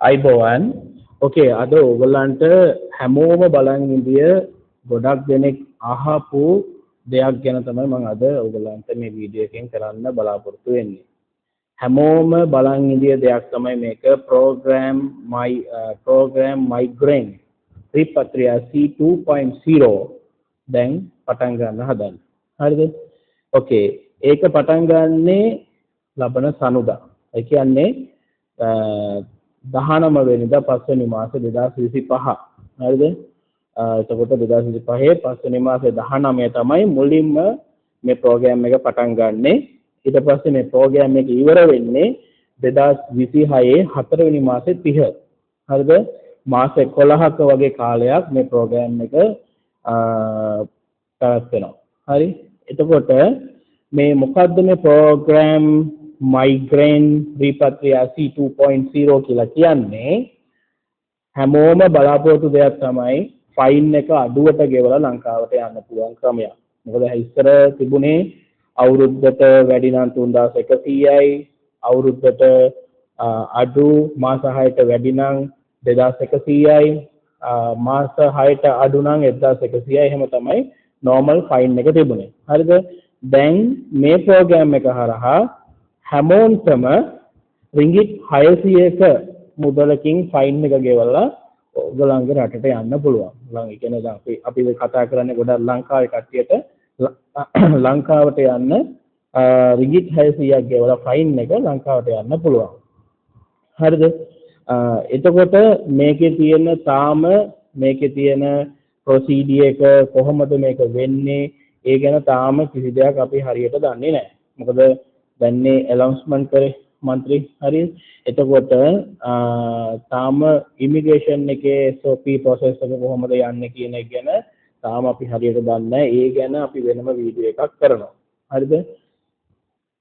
අයිබෝවන් ඕකේ අද ඕගොල්ලන්ට හැමෝම බලන් ඉඳිය ගොඩක් දෙනෙක් අහපු දෙයක් ගැන තමයි මම අද ඕගොල්ලන්ට මේ වීඩියෝ එකෙන් කරන්න බලාපොරොත්තු වෙන්නේ. හැමෝම බලන් ඉඳිය දෙයක් තමයි මේක program migraine Tripatriya C 2.0 දැන් පටන් ගන්න හදන්නේ. හරිද? ඕකේ ඒක පටන් ගන්නේ ලබන සනුදා. ඒ කියන්නේ 19 වෙනිදා 5 වෙනි මාසේ 2025. හරිද? එතකොට 2025 5 වෙනි මාසේ 19 තමයි මුලින්ම මේ ප්‍රෝග්‍රෑම් එක පටන් ගන්නෙ. ඊට පස්සේ මේ ප්‍රෝග්‍රෑම් එක ඉවර වෙන්නේ 2026 4 වෙනි මාසේ 30. හරිද? මාස 11ක වගේ කාලයක් මේ ප්‍රෝග්‍රෑම් එක පැවැත්වෙනවා. හරි? එතකොට මේ මොකද්ද මේ ප්‍රෝග්‍රෑම් migraine Tripatriya C 2.0 කියලා කියන්නේ? හැමෝම බලාපොරොත්තු දෙයක් තමයි ෆයින් එක අඩුවට ගෙවලා ලංකාවට යන්න පුළුවන් ක්‍රමයක්. මොකද ඉස්සර තිබුණේ අවුරුද්දට වැඩි නම් 3100යි, අවුරුද්දට අඩු මාස 6ට වැඩි නම් 2100යි, මාස 6ට අඩු නම් 1100යි. එහෙම තමයි normal ෆයින් එක තිබුණේ. හරිද? දැන් මේ ප්‍රෝග්‍රෑම් එක හරහා හැමෝටම රින්ගිට් 600ක මුදලකින් ෆයින් එක ගෙවලා ඔයගොල්ලන්ගේ රටට යන්න පුළුවන්. ඒ කියන්නේ දැන් අපි කතා කරන්නේ ගොඩක් ලංකාවේ කට්ටියට ලංකාවට යන්න රින්ගිට් 600ක් ගෙවලා ෆයින් එක ලංකාවට යන්න පුළුවන්. හරිද? එතකොට මේකේ තියෙන ප්‍රොසීඩියර් එක කොහොමද මේක වෙන්නේ? ඒ ගැන තාම කිසි දෙයක් අපි හරියට දන්නේ නැහැ. මොකද දැන්නේ ඇනවුන්ස්මන්ට් කරේ മന്ത്രി. හරි? එතකොට තාම ඉමිග්‍රේෂන් එකේ SOP process එක කොහොමද යන්නේ කියන එක ගැන තාම අපි හරියට දන්නේ නැහැ. ඒ ගැන අපි වෙනම වීඩියෝ එකක් කරනවා. හරිද?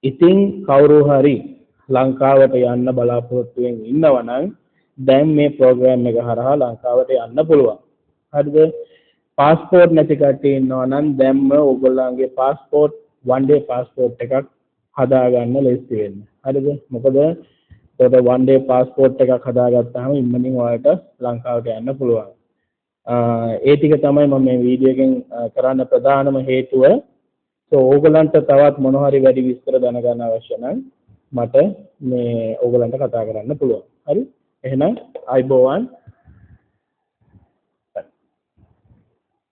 ඉතින් කවුරු හරි ලංකාවට යන්න බලාපොරොත්තු වෙමින් ඉන්නවා නම් දැන් මේ ප්‍රෝග්‍රෑම් එක හරහා ලංකාවට යන්න පුළුවන්. හරිද? පාස්පෝර්ට් නැති කට්ටිය ඉන්නවා නම් දැන්ම ඕගොල්ලන්ගේ පාස්පෝර්ට් one day පාස්පෝර්ට් එකක් හදාගන්න ලේසි වෙන්න. හරිද? මොකද ඒකට one day පාස්පෝර්ට් එකක් හදාගත්තාම ඉක්මනින් ඔයාලට ලංකාවට යන්න පුළුවන්. ඒ ටික තමයි මම මේ වීඩියෝ එකෙන් කරන්න ප්‍රධානම හේතුව. ඕගොල්ලන්ට තවත් මොන හරි වැඩි විස්තර දැනගන්න අවශ්‍ය නම් මට මේ ඕගොල්ලන්ට කතා කරන්න පුළුවන්. හරි? එහෙනම් අයිබෝවන්